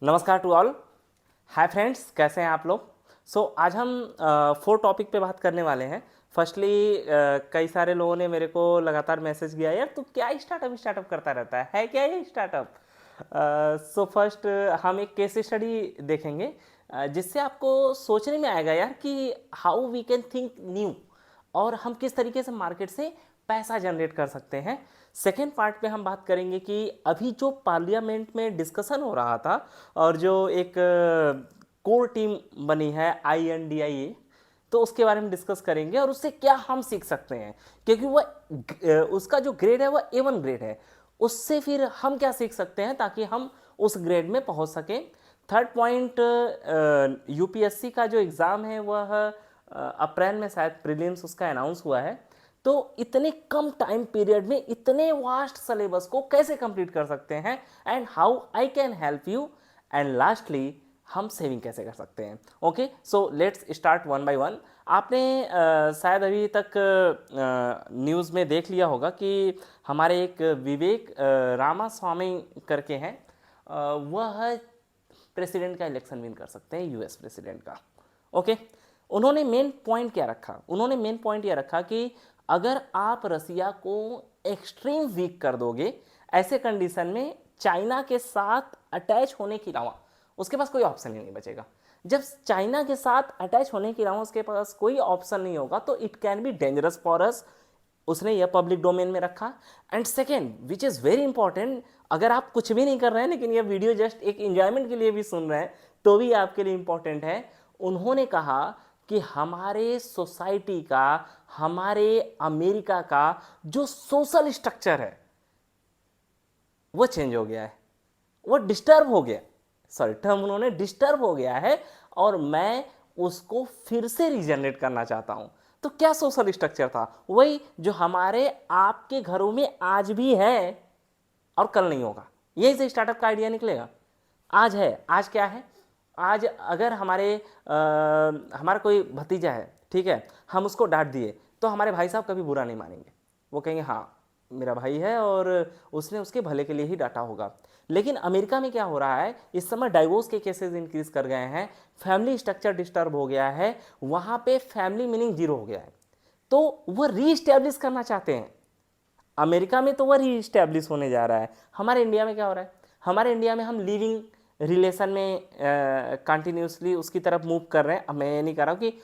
नमस्कार to all. Hi friends, कैसे हैं आप लोग। आज हम 4 टॉपिक पे बात करने वाले हैं। फर्स्टली कई सारे लोगों ने मेरे को लगातार मैसेज किया, यार तू क्या स्टार्टअप करता रहता है क्या ये स्टार्टअप। फर्स्ट हम एक केस स्टडी देखेंगे जिससे आपको सोचने में आएगा यार कि how we can think new और हम किस तरीके से मार्केट से पैसा जनरेट कर सकते हैं। सेकेंड पार्ट पे हम बात करेंगे कि अभी जो पार्लियामेंट में डिस्कशन हो रहा था और जो एक कोर टीम बनी है INDIA, तो उसके बारे में डिस्कस करेंगे और उससे क्या हम सीख सकते हैं, क्योंकि वह उसका जो ग्रेड है वह A1 ग्रेड है। उससे फिर हम क्या सीख सकते हैं ताकि हम उस ग्रेड में पहुंच सकें। थर्ड पॉइंट, UPSC का जो एग्ज़ाम है वह अप्रैल में शायद प्रीलिम्स उसका अनाउंस हुआ है। तो इतने कम टाइम पीरियड में इतने वास्ट सिलेबस को कैसे कंप्लीट कर सकते हैं and how I can help you. And lastly हम सेविंग कैसे कर सकते हैं। Okay, so let's start one by one. आपने शायद अभी तक न्यूज़ में देख लिया होगा कि हमारे एक विवेक रामास्वामी करके हैं, वह प्रेसिडेंट का इलेक्शन विन कर सकते हैं, US प्रेसिडेंट का। ओके, उन्होंने मेन पॉइंट क्या रखा, उन्होंने मेन पॉइंट यह रखा कि अगर आप रसिया को एक्सट्रीम वीक कर दोगे, ऐसे कंडीशन में चाइना के साथ अटैच होने के अलावा उसके पास कोई ऑप्शन ही नहीं बचेगा। जब चाइना के साथ अटैच होने के अलावा उसके पास कोई ऑप्शन नहीं होगा तो it can be dangerous for us. उसने यह पब्लिक डोमेन में रखा। And second which is very important, अगर आप कुछ भी नहीं कर रहे हैं लेकिन यह वीडियो जस्ट एक इंजॉयमेंट के लिए भी सुन रहे हैं तो भी आपके लिए इंपॉर्टेंट है। उन्होंने कहा कि हमारे सोसाइटी का, हमारे अमेरिका का जो सोशल स्ट्रक्चर है वो चेंज हो गया है, वो डिस्टर्ब हो गया। सॉरी, टर्म उन्होंने डिस्टर्ब हो गया है और मैं उसको फिर से रीजनरेट करना चाहता हूं। तो क्या सोशल स्ट्रक्चर था? वही जो हमारे आपके घरों में आज भी है और कल नहीं होगा। यही से स्टार्टअप का आइडिया निकलेगा। आज है, आज क्या है? आज अगर हमारा कोई भतीजा है, ठीक है, हम उसको डांट दिए तो हमारे भाई साहब कभी बुरा नहीं मानेंगे। वो कहेंगे हाँ मेरा भाई है और उसने उसके भले के लिए ही डांटा होगा। लेकिन अमेरिका में क्या हो रहा है, इस समय डाइवोर्स के केसेस इंक्रीज कर गए हैं, फैमिली स्ट्रक्चर डिस्टर्ब हो गया है, वहाँ पे फैमिली मीनिंग जीरो हो गया है। तो वह रीस्टैब्लिश करना चाहते हैं। अमेरिका में तो वह रीस्टैब्लिश होने जा रहा है। हमारे इंडिया में क्या हो रहा है? हमारे इंडिया में हम लिविंग रिलेशन में कंटिन्यूसली उसकी तरफ मूव कर रहे हैं। मैं ये नहीं कह रहा हूँ कि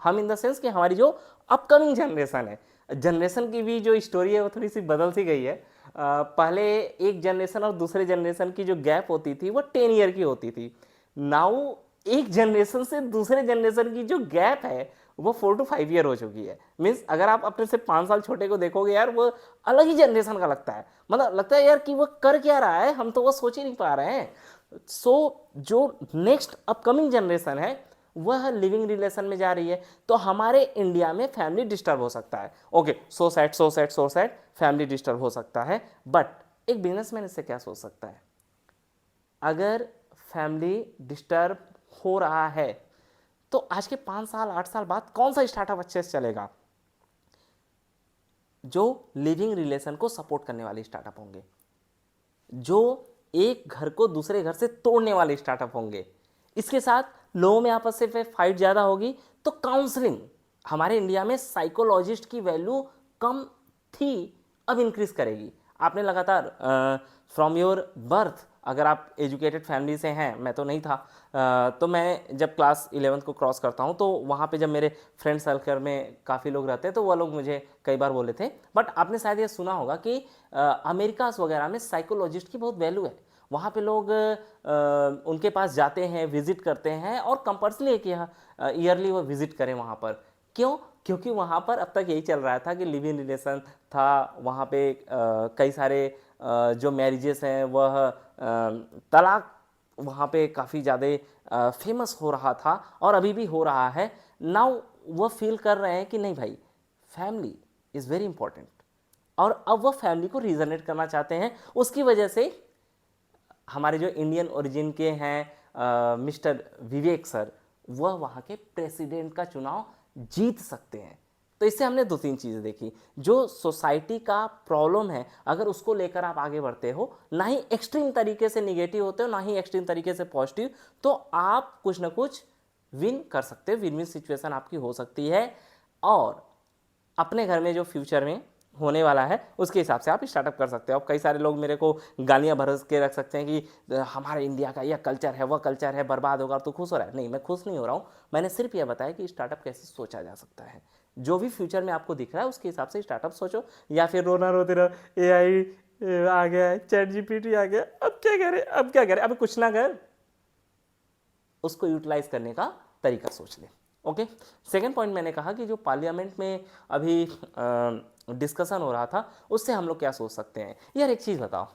हम इन द सेंस कि हमारी जो अपकमिंग जनरेशन है, जनरेशन की भी जो स्टोरी है वो थोड़ी सी बदल सी गई है। पहले एक जनरेशन और दूसरे जनरेशन की जो गैप होती थी वो 10 ईयर की होती थी। नाउ एक जनरेशन से दूसरे जनरेशन की जो गैप है वो 4 to 5 ईयर हो चुकी है। मीन्स अगर आप अपने से 5 साल छोटे को देखोगे यार, वो अलग ही जनरेशन का लगता है। मतलब लगता है यार कि वो कर क्या रहा है, हम तो वो सोच ही नहीं पा रहे हैं। जो नेक्स्ट अपकमिंग जनरेशन है वह लिविंग रिलेशन में जा रही है। तो हमारे इंडिया में फैमिली डिस्टर्ब हो सकता है। Okay, so sad, family disturb हो सकता है। बट एक बिजनेसमैन इससे क्या सोच सकता है? अगर फैमिली डिस्टर्ब हो रहा है तो आज के 5 साल 8 साल बाद कौन सा स्टार्टअप अच्छे से चलेगा? जो लिविंग रिलेशन को सपोर्ट करने वाले स्टार्टअप होंगे, जो एक घर को दूसरे घर से तोड़ने वाले स्टार्टअप होंगे। इसके साथ लोगों में आपस से फाइट ज़्यादा होगी। तो काउंसलिंग, हमारे इंडिया में साइकोलॉजिस्ट की वैल्यू कम थी, अब इंक्रीज करेगी। आपने लगातार फ्रॉम योर बर्थ, अगर आप एजुकेटेड फैमिली से हैं, मैं तो नहीं था, तो मैं जब क्लास 11th को क्रॉस करता हूँ तो वहाँ पे जब मेरे फ्रेंड सर्कल में काफ़ी लोग रहते हैं तो वह लोग मुझे कई बार बोले थे। बट आपने शायद ये सुना होगा कि अमेरिकास वगैरह में साइकोलॉजिस्ट की बहुत वैल्यू है। वहाँ पे लोग उनके पास जाते हैं, विजिट करते हैं और कंपल्सरी है कि ईयरली वो विजिट करें वहाँ पर। क्यों? क्योंकि वहाँ पर अब तक यही चल रहा था कि लिव इन रिलेशन था। वहाँ पे कई सारे जो मैरिजेस हैं वह तलाक वहाँ पे काफ़ी ज़्यादा फेमस हो रहा था और अभी भी हो रहा है। नाउ वह फील कर रहे हैं कि नहीं भाई, फैमिली इज़ वेरी इंपॉर्टेंट, और अब वह फैमिली को रीजनेट करना चाहते हैं। उसकी वजह से हमारे जो इंडियन ओरिजिन के हैं मिस्टर विवेक सर, वह वहाँ के प्रेसिडेंट का चुनाव जीत सकते हैं। तो इससे हमने दो तीन चीज़ें देखी। जो सोसाइटी का प्रॉब्लम है अगर उसको लेकर आप आगे बढ़ते हो, ना ही एक्सट्रीम तरीके से निगेटिव होते हो ना ही एक्सट्रीम तरीके से पॉजिटिव, तो आप कुछ ना कुछ विन कर सकते हो, विन विन सिचुएशन आपकी हो सकती है। और अपने घर में जो फ्यूचर में होने वाला है उसके हिसाब से आप स्टार्टअप कर सकते हो। अब कई सारे लोग मेरे को गालियां भरस के रख सकते हैं कि हमारे इंडिया का यह कल्चर है, वह कल्चर है, बर्बाद होगा, तो खुश हो रहा है। नहीं, मैं खुश नहीं हो रहा हूँ। मैंने सिर्फ यह बताया कि स्टार्टअप कैसे सोचा जा सकता है। जो भी फ्यूचर में आपको दिख रहा है उसके हिसाब से स्टार्टअप सोचो, या फिर रोना रोते रहो AI आ गया, ChatGPT आ गया, अब क्या करें, अब क्या करें, अब कुछ ना कर, उसको यूटिलाइज करने का तरीका सोच ले। ओके, सेकेंड पॉइंट मैंने कहा कि जो पार्लियामेंट में अभी डिस्कशन हो रहा था उससे हम लोग क्या सोच सकते हैं। यार एक चीज़ बताओ,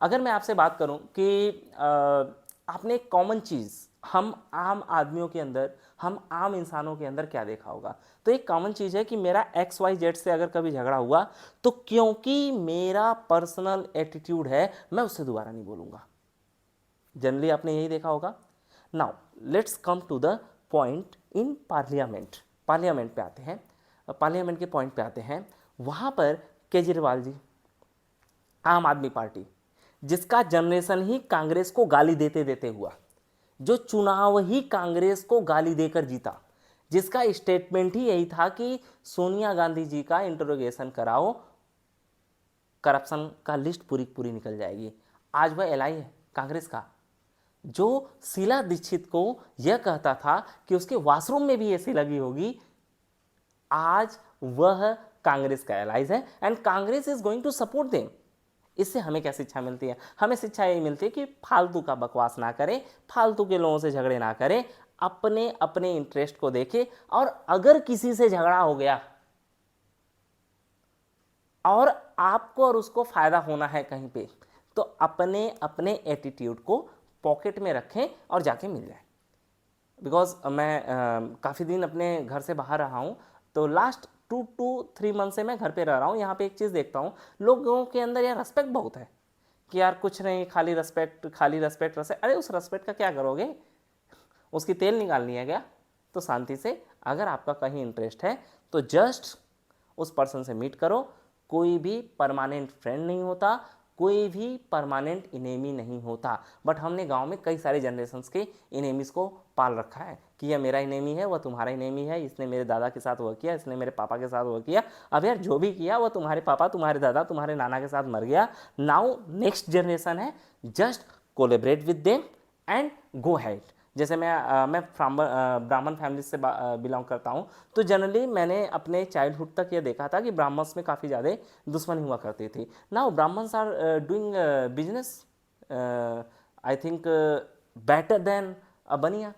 अगर मैं आपसे बात करूं कि आपने एक कॉमन चीज़ हम आम आदमियों के अंदर, हम आम इंसानों के अंदर क्या देखा होगा, तो एक कॉमन चीज़ है कि मेरा XYZ से अगर कभी झगड़ा हुआ तो क्योंकि मेरा पर्सनल एटीट्यूड है मैं उससे दोबारा नहीं बोलूँगा। जनरली आपने यही देखा होगा। Now let's come to the point in parliament. Parliament पे आते हैं, पार्लियामेंट के पॉइंट पे आते हैं। वहाँ पर केजरीवाल जी, आम आदमी पार्टी, जिसका जनरेशन ही कांग्रेस को गाली देते देते हुआ, जो चुनाव ही कांग्रेस को गाली देकर जीता, जिसका स्टेटमेंट ही यही था कि सोनिया गांधी जी का इंटरोगेशन कराओ, करप्शन का लिस्ट पूरी पूरी निकल जाएगी। आज वह एलआई है कांग्रेस का। जो शीला दीक्षित को यह कहता था कि उसके वॉशरूम में भी एसी लगी होगी, आज वह कांग्रेस का एलाइज है and Congress is going to support them. इससे हमें क्या शिक्षा मिलती है? हमें शिक्षा यही मिलती है कि फालतू का बकवास ना करें, फालतू के लोगों से झगड़े ना करें, अपने अपने इंटरेस्ट को देखें। और अगर किसी से झगड़ा हो गया और आपको और उसको फायदा होना है कहीं पे, तो अपने अपने एटीट्यूड को पॉकेट में रखें और जाके मिल जाए। बिकॉज मैं काफ़ी दिन अपने घर से बाहर रहा हूँ, तो लास्ट 2 to 3 मंथ से मैं घर पे रह रहा हूँ। यहाँ पे एक चीज़ देखता हूँ, लोगों के अंदर यार रेस्पेक्ट बहुत है कि यार कुछ नहीं, खाली रेस्पेक्ट, खाली रेस्पेक्ट रेस्पेक्ट। अरे उस रेस्पेक्ट का क्या करोगे? उसकी तेल निकालनी है क्या? तो शांति से, अगर आपका कहीं इंटरेस्ट है तो जस्ट उस पर्सन से मीट करो। कोई भी परमानेंट फ्रेंड नहीं होता, कोई भी परमानेंट इनेमी नहीं होता। बट हमने गांव में कई सारे जनरेशन्स के इनेमीज को पाल रखा है कि यह मेरा इनेमी है, वह तुम्हारा इनेमी है, इसने मेरे दादा के साथ वह किया, इसने मेरे पापा के साथ वह किया। अब यार जो भी किया वह तुम्हारे पापा, तुम्हारे दादा, तुम्हारे नाना के साथ मर गया। नाउ नेक्स्ट जनरेशन है, just collaborate with them and go had. जैसे मैं ब्राह्मण फैमिली से बिलोंग करता हूँ, तो जनरली मैंने अपने चाइल्डहुड तक ये देखा था कि ब्राह्मण्स में काफ़ी ज़्यादा दुश्मनी हुआ करती थी। Now Brahmins are doing business, I think better than a Bania.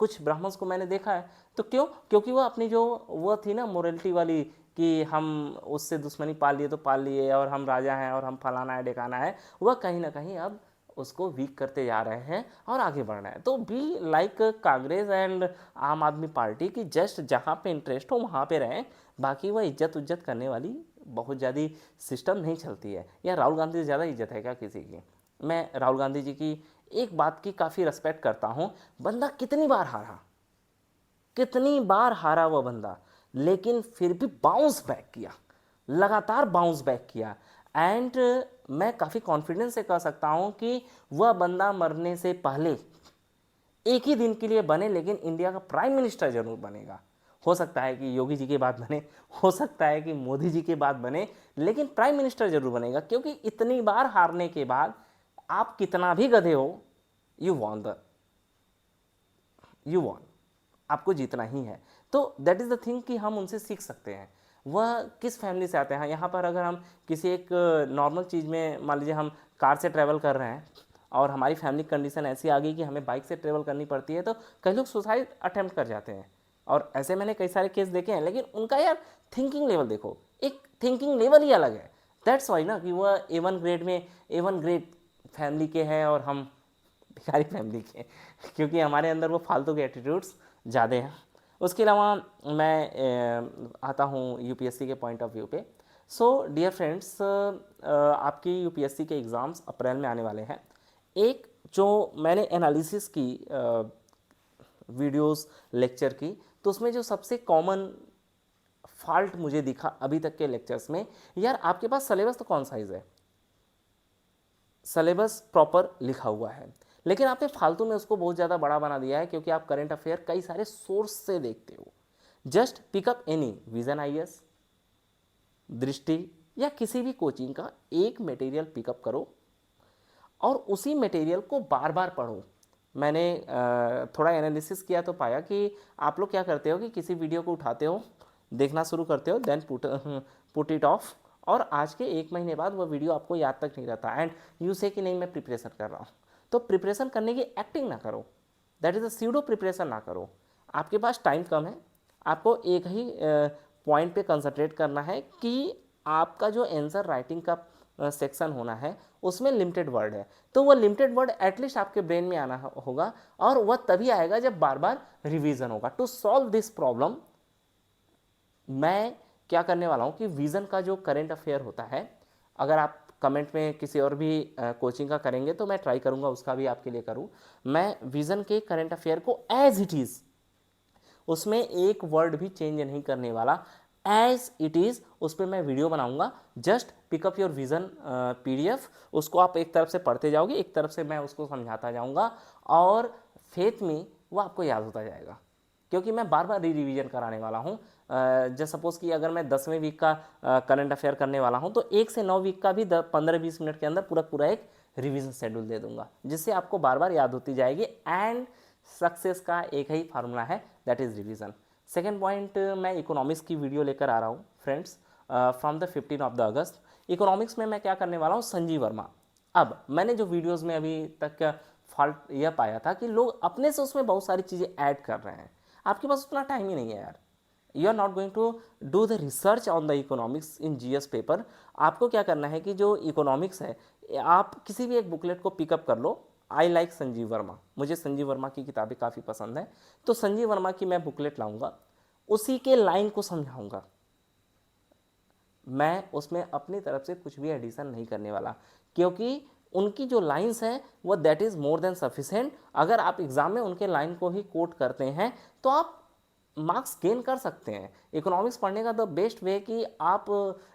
कुछ ब्राह्मण्स को मैंने देखा है। तो क्यों? क्योंकि वह अपनी जो वो थी ना मोरलिटी वाली, कि हम उससे दुश्मनी पाल लिए तो पाल लिए और हम राजा हैं और हम फलाना है ढेकाना है, वह कहीं ना कहीं अब उसको वीक करते जा रहे हैं और आगे बढ़ रहे हैं। तो बी लाइक कांग्रेस एंड आम आदमी पार्टी की, जस्ट जहाँ पे इंटरेस्ट हो वहाँ पे रहें। बाकी वह इज्जत उज्जत करने वाली बहुत ज़्यादा सिस्टम नहीं चलती है। या राहुल गांधी से ज़्यादा इज्जत है क्या किसी की? मैं राहुल गांधी जी की एक बात की काफ़ी रिस्पेक्ट करता हूँ। बंदा कितनी बार हारा, कितनी बार हारा वह बंदा, लेकिन फिर भी बाउंस बैक किया, लगातार बाउंस बैक किया। एंड मैं काफ़ी कॉन्फिडेंस से कह सकता हूँ कि वह बंदा मरने से पहले एक ही दिन के लिए बने, लेकिन इंडिया का प्राइम मिनिस्टर जरूर बनेगा। हो सकता है कि योगी जी के बाद बने, हो सकता है कि मोदी जी के बाद बने, लेकिन प्राइम मिनिस्टर जरूर बनेगा। क्योंकि इतनी बार हारने के बाद आप कितना भी गधे हो, you won the, you won, आपको जीतना ही है। तो दैट इज़ द थिंग कि हम उनसे सीख सकते हैं। वह किस फैमिली से आते हैं। यहाँ पर अगर हम किसी एक नॉर्मल चीज़ में, मान लीजिए हम कार से ट्रैवल कर रहे हैं और हमारी फैमिली कंडीशन ऐसी आ गई कि हमें बाइक से ट्रैवल करनी पड़ती है, तो कई लोग सुसाइड अटेम्प्ट कर जाते हैं। और ऐसे मैंने कई सारे केस देखे हैं। लेकिन उनका यार थिंकिंग लेवल देखो, एक थिंकिंग लेवल ही अलग है। दैट्स वाई ना कि वह A1 ग्रेड में, A1 ग्रेड फैमिली के हैं और हम भिखारी फैमिली के, क्योंकि हमारे अंदर वो फालतू के एटीट्यूड्स ज़्यादा हैं। उसके अलावा मैं आता हूँ UPSC के पॉइंट ऑफ व्यू पे। सो डियर फ्रेंड्स, आपकी UPSC के एग्ज़ाम्स अप्रैल में आने वाले हैं। एक जो मैंने एनालिसिस की वीडियोस लेक्चर की, तो उसमें जो सबसे कॉमन फॉल्ट मुझे दिखा अभी तक के लेक्चर्स में, यार आपके पास सिलेबस तो कौन साइज है, सिलेबस प्रॉपर लिखा हुआ है, लेकिन आपने फालतू में उसको बहुत ज़्यादा बड़ा बना दिया है, क्योंकि आप करंट अफेयर कई सारे सोर्स से देखते हो। Just pick up any vision IAS, दृष्टि या किसी भी कोचिंग का एक मटेरियल पिकअप करो और उसी मटेरियल को बार बार पढ़ो। मैंने थोड़ा एनालिसिस किया तो पाया कि आप लोग क्या करते हो कि किसी वीडियो को उठाते हो, देखना शुरू करते हो, देन पुट इट ऑफ, और आज के 1 महीने बाद वो वीडियो आपको याद तक नहीं रहता, एंड यू से कि नहीं मैं प्रिपरेशन कर रहा हूँ। तो प्रिपरेशन करने की एक्टिंग ना करो, that is a pseudo preparation ना करो। आपके पास टाइम कम है, आपको एक ही पॉइंट पे कंसंट्रेट करना है कि आपका जो आंसर राइटिंग का सेक्शन होना है उसमें लिमिटेड वर्ड है, तो वो लिमिटेड वर्ड एटलीस्ट आपके ब्रेन में आना होगा, और वह तभी आएगा जब बार बार रिवीजन होगा। टू सॉल्व दिस प्रॉब्लम मैं क्या करने वाला हूँ कि विज़न का जो करेंट अफेयर होता है, अगर आप कमेंट में किसी और भी कोचिंग का करेंगे तो मैं ट्राई करूँगा उसका भी आपके लिए करूँ। मैं विज़न के करेंट अफेयर को एज इट इज़, उसमें एक वर्ड भी चेंज नहीं करने वाला, एज इट इज़ उस पर मैं वीडियो बनाऊंगा। Just pick up your vision PDF, उसको आप एक तरफ से पढ़ते जाओगे, एक तरफ से मैं उसको समझाता जाऊंगा, और फेथ में वो आपको याद होता जाएगा, क्योंकि मैं बार बार रिवीजन कराने वाला हूँ। जस्ट सपोज कि अगर मैं 10वें वीक का करंट अफेयर करने वाला हूँ तो 1 से 9 वीक का भी 15-20 मिनट के अंदर पूरा पूरा एक रिवीजन शेड्यूल दे दूंगा, जिससे आपको बार बार याद होती जाएगी। एंड सक्सेस का एक ही फार्मूला है, that is revision. Second point, मैं इकोनॉमिक्स की वीडियो लेकर आ रहा हूँ friends, from the 15 of the August. Economics में मैं क्या करने वाला हूँ, संजीव वर्मा। अब मैंने जो वीडियोस में अभी तक फॉल्ट यह पाया था कि लोग अपने से उसमें बहुत सारी चीज़ें ऐड कर रहे हैं, आपके पास उतना टाइम ही नहीं है यार, you are not going to do the research on the economics in GS paper. आपको क्या करना है कि जो इकोनॉमिक्स है, आप किसी भी एक बुकलेट को पिकअप कर लो। आई लाइक संजीव वर्मा, मुझे संजीव वर्मा की किताबें काफ़ी पसंद है, तो संजीव वर्मा की मैं बुकलेट लाऊंगा, उसी के लाइन को समझाऊंगा, मैं उसमें अपनी तरफ से कुछ भी एडिशन नहीं करने वाला, क्योंकि उनकी जो लाइंस हैं वो that is more than sufficient. अगर आप एग्ज़ाम में उनके लाइन को ही कोट करते हैं तो आप मार्क्स गेन कर सकते हैं। इकोनॉमिक्स पढ़ने का द बेस्ट वे कि आप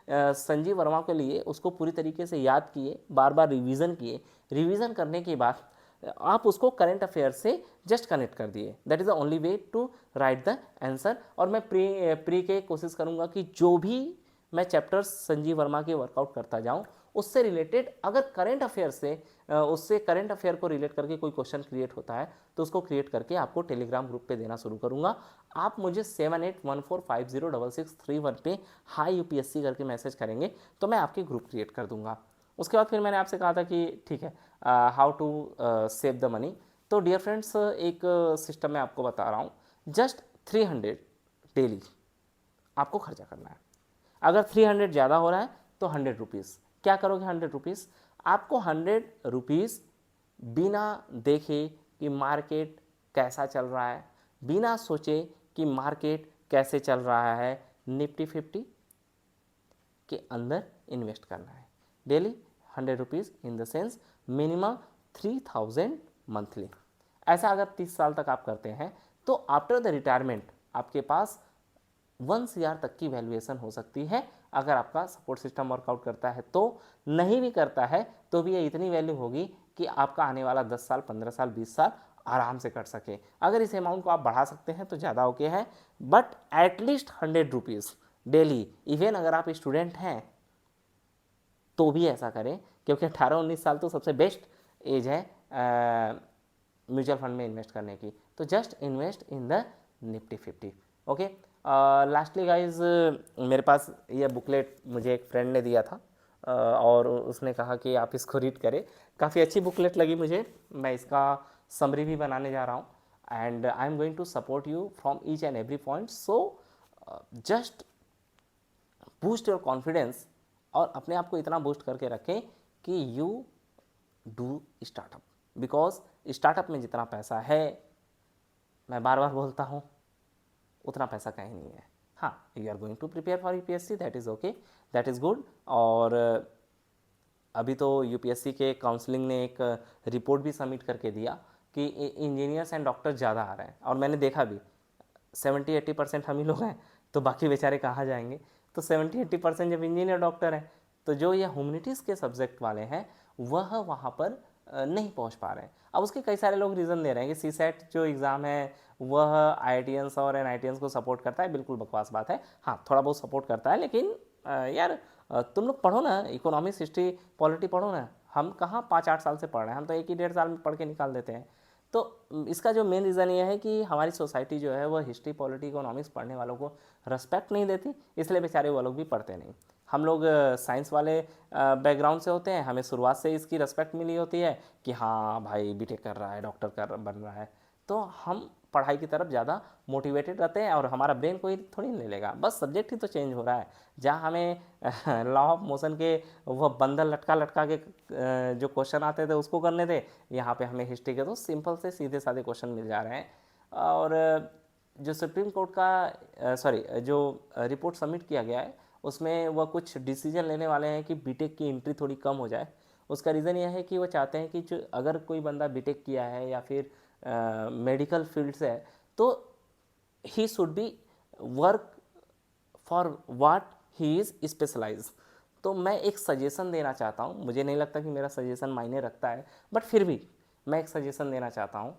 संजीव वर्मा के लिए उसको पूरी तरीके से याद किए, बार बार रिवीजन किए, रिवीजन करने के बाद आप उसको करंट अफेयर से जस्ट कनेक्ट कर दिए, that is the only way to write the answer. और मैं प्री के कोशिश करूँगा कि जो भी मैं चैप्टर्स संजीव वर्मा के वर्कआउट करता जाऊँ, उससे रिलेटेड अगर करंट अफेयर से उससे करंट अफेयर को रिलेट करके कोई क्वेश्चन क्रिएट होता है तो उसको क्रिएट करके आपको टेलीग्राम ग्रुप पे देना शुरू करूँगा। आप मुझे 7814506631 पे हाई यूपीएससी करके मैसेज करेंगे तो मैं आपके ग्रुप क्रिएट कर दूंगा। उसके बाद फिर मैंने आपसे कहा था कि ठीक है, how to save the money. तो डियर फ्रेंड्स, एक सिस्टम मैं आपको बता रहा हूँ, जस्ट 300 डेली आपको खर्चा करना है। अगर 300 ज़्यादा हो रहा है तो 100 रुपीज़। क्या करोगे 100 रुपीज़? आपको 100 रुपीज़ बिना देखे कि मार्केट कैसा चल रहा है, बिना सोचे कि मार्केट कैसे चल रहा है, निफ्टी 50 के अंदर इन्वेस्ट करना है daily. 100 rupees in the sense minimum 3000 monthly. ऐसा अगर 30 साल तक आप करते हैं तो आफ्टर द रिटायरमेंट आपके पास 1 CR तक की वैल्यूएशन हो सकती है, अगर आपका सपोर्ट सिस्टम वर्कआउट करता है तो। नहीं भी करता है तो भी ये इतनी वैल्यू होगी कि आपका आने वाला 10 साल, 15 साल, 20 साल आराम से कट सके। अगर इस अमाउंट को आप बढ़ा सकते हैं तो ज़्यादा ओके है, but at least 100 rupees daily. Even अगर आप स्टूडेंट हैं तो भी ऐसा करें, क्योंकि 18-19 साल तो सबसे बेस्ट एज है म्यूचुअल फंड में इन्वेस्ट करने की। तो just invest in the Nifty 50। Okay, lastly guys, मेरे पास ये बुकलेट मुझे एक फ्रेंड ने दिया था, और उसने कहा कि आप इसको रीड करें। काफ़ी अच्छी बुकलेट लगी मुझे, मैं इसका समरी भी बनाने जा रहा हूँ, and I am going to support you from each and every point. So just boost your confidence, और अपने आप को इतना बूस्ट करके रखें कि you do startup, because startup में जितना पैसा है, मैं बार बार बोलता हूँ, उतना पैसा कहीं नहीं है। हाँ, you are going to prepare for UPSC, that is okay, that is good. और अभी तो यूपीएससी के काउंसलिंग ने एक रिपोर्ट भी सबमिट करके दिया कि इंजीनियर्स एंड डॉक्टर्स ज़्यादा आ रहे हैं, और मैंने देखा भी 70-80% हम ही लोग हैं तो बाकी बेचारे कहाँ जाएंगे। तो 70-80% जब इंजीनियर डॉक्टर हैं, तो जो ये ह्यूमनिटीज़ के सब्जेक्ट वाले हैं वह वहाँ पर नहीं पहुँच पा रहे हैं। अब उसके कई सारे लोग रीज़न दे रहे हैं कि सी सेट जो एग्ज़ाम है वह IITians और NITians को सपोर्ट करता है। बिल्कुल बकवास बात है। हाँ, थोड़ा बहुत सपोर्ट करता है, लेकिन यार तुम लोग पढ़ो ना, इकोनॉमिक्स, हिस्ट्री, पॉलिटी पढ़ो ना। हम कहाँ 5-8 साल से पढ़ रहे हैं, हम तो 1 ही 1.5 साल में पढ़ के निकाल देते हैं। तो इसका जो मेन रीज़न ये है कि हमारी सोसाइटी जो है वह हिस्ट्री, पॉलिटी, इकोनॉमिक्स पढ़ने वालों को रिस्पेक्ट नहीं देती, इसलिए बेचारे वो लोग भी पढ़ते नहीं। हम लोग साइंस वाले बैकग्राउंड से होते हैं, हमें शुरुआत से इसकी रिस्पेक्ट मिली होती है कि हाँ भाई बीटेक कर रहा है, डॉक्टर कर बन रहा है, तो हम पढ़ाई की तरफ ज़्यादा मोटिवेटेड रहते हैं और हमारा ब्रेन कोई थोड़ी नहीं ले लेगा। बस सब्जेक्ट ही तो चेंज हो रहा है। जहाँ हमें लॉ ऑफ मोशन के वह बंदर लटका लटका के जो क्वेश्चन आते थे उसको करने थे, यहाँ पे हमें हिस्ट्री के तो सिंपल से सीधे साधे क्वेश्चन मिल जा रहे हैं। और जो सुप्रीम कोर्ट का सॉरी जो रिपोर्ट सबमिट किया गया है उसमें वह कुछ डिसीजन लेने वाले हैं कि बीटेक की एंट्री थोड़ी कम हो जाए। उसका रीज़न यह है कि वो चाहते हैं कि जो अगर कोई बंदा बीटेक किया है या फिर मेडिकल फील्ड से है तो he should be work for what he is specialise. तो मैं एक सजेशन देना चाहता हूँ, मुझे नहीं लगता कि मेरा सजेशन मायने रखता है, बट फिर भी मैं एक सजेशन देना चाहता हूँ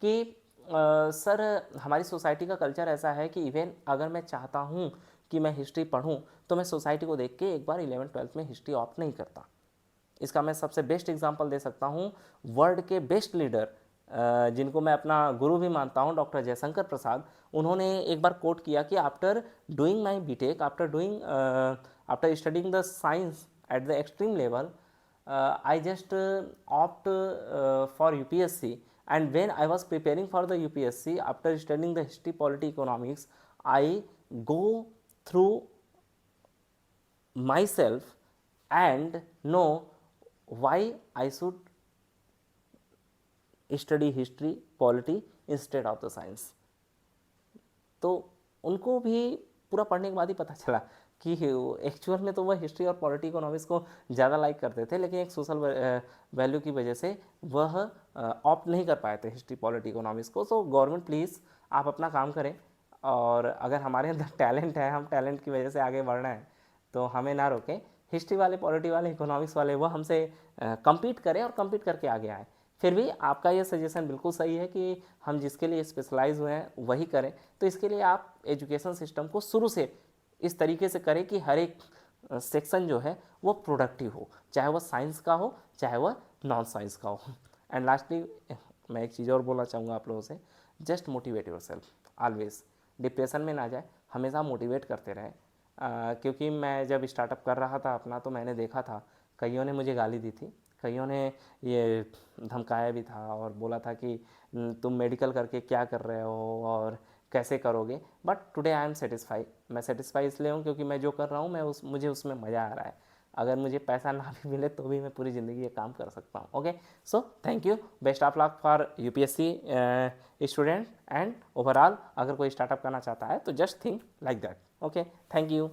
कि सर हमारी सोसाइटी का कल्चर ऐसा है कि इवन अगर मैं चाहता हूँ कि मैं हिस्ट्री पढूं तो मैं सोसाइटी को देख के एक बार 11th-12th में हिस्ट्री ऑप्ट नहीं करता। इसका मैं सबसे बेस्ट एग्जांपल दे सकता हूँ। वर्ल्ड के बेस्ट लीडर जिनको मैं अपना गुरु भी मानता हूँ, डॉक्टर जयशंकर प्रसाद, उन्होंने एक बार कोट किया कि after doing my BTech, after studying the science at the extreme level, I just opt for UPSC, and when I was preparing for the UPSC after studying the history, polity, economics, I go through myself and know why I should study history, polity instead of the science. तो उनको भी पूरा पढ़ने के बाद ही पता चला कि एक्चुअल में तो वह हिस्ट्री और पॉलिटी इकोनॉमिक्स को ज़्यादा लाइक करते थे, लेकिन एक सोशल वैल्यू की वजह से वह ऑप्ट नहीं कर पाए थे हिस्ट्री, पॉलिटी, इकोनॉमिक्स को। तो गवर्नमेंट प्लीज़ आप अपना काम करें, और अगर हमारे अंदर टैलेंट है, हम टैलेंट की वजह से आगे बढ़ना है, तो हमें ना रोकें। हिस्ट्री वाले, पॉलिटी वाले, इकोनॉमिक्स वाले वो हमसे कम्पीट करें और कम्पीट करके आगे आए। फिर भी आपका ये सजेशन बिल्कुल सही है कि हम जिसके लिए स्पेशलाइज हुए हैं वही करें। तो इसके लिए आप एजुकेशन सिस्टम को शुरू से इस तरीके से करें कि हर एक सेक्शन जो है वो प्रोडक्टिव हो, चाहे वह साइंस का हो चाहे वह नॉन साइंस का हो। एंड लास्टली मैं एक चीज़ और बोलना चाहूँगा आप लोगों से, just motivate your self always. Depression में ना जाए, हमेशा मोटिवेट करते रहें। क्योंकि मैं जब स्टार्टअप कर रहा था अपना, तो मैंने देखा था कईयों ने मुझे गाली दी थी, कईयों ने ये धमकाया भी था और बोला था कि तुम मेडिकल करके क्या कर रहे हो और कैसे करोगे। But today I am satisfy. मैं सेटिस्फाई इसलिए हूँ क्योंकि मैं जो कर रहा हूँ मुझे उसमें मज़ा आ रहा है। अगर मुझे पैसा ना भी मिले तो भी मैं पूरी ज़िंदगी ये काम कर सकता हूँ। Okay, so thank you, best of luck for UPSC student and overall. अगर कोई स्टार्टअप करना चाहता है तो just think like that. Okay, thank you.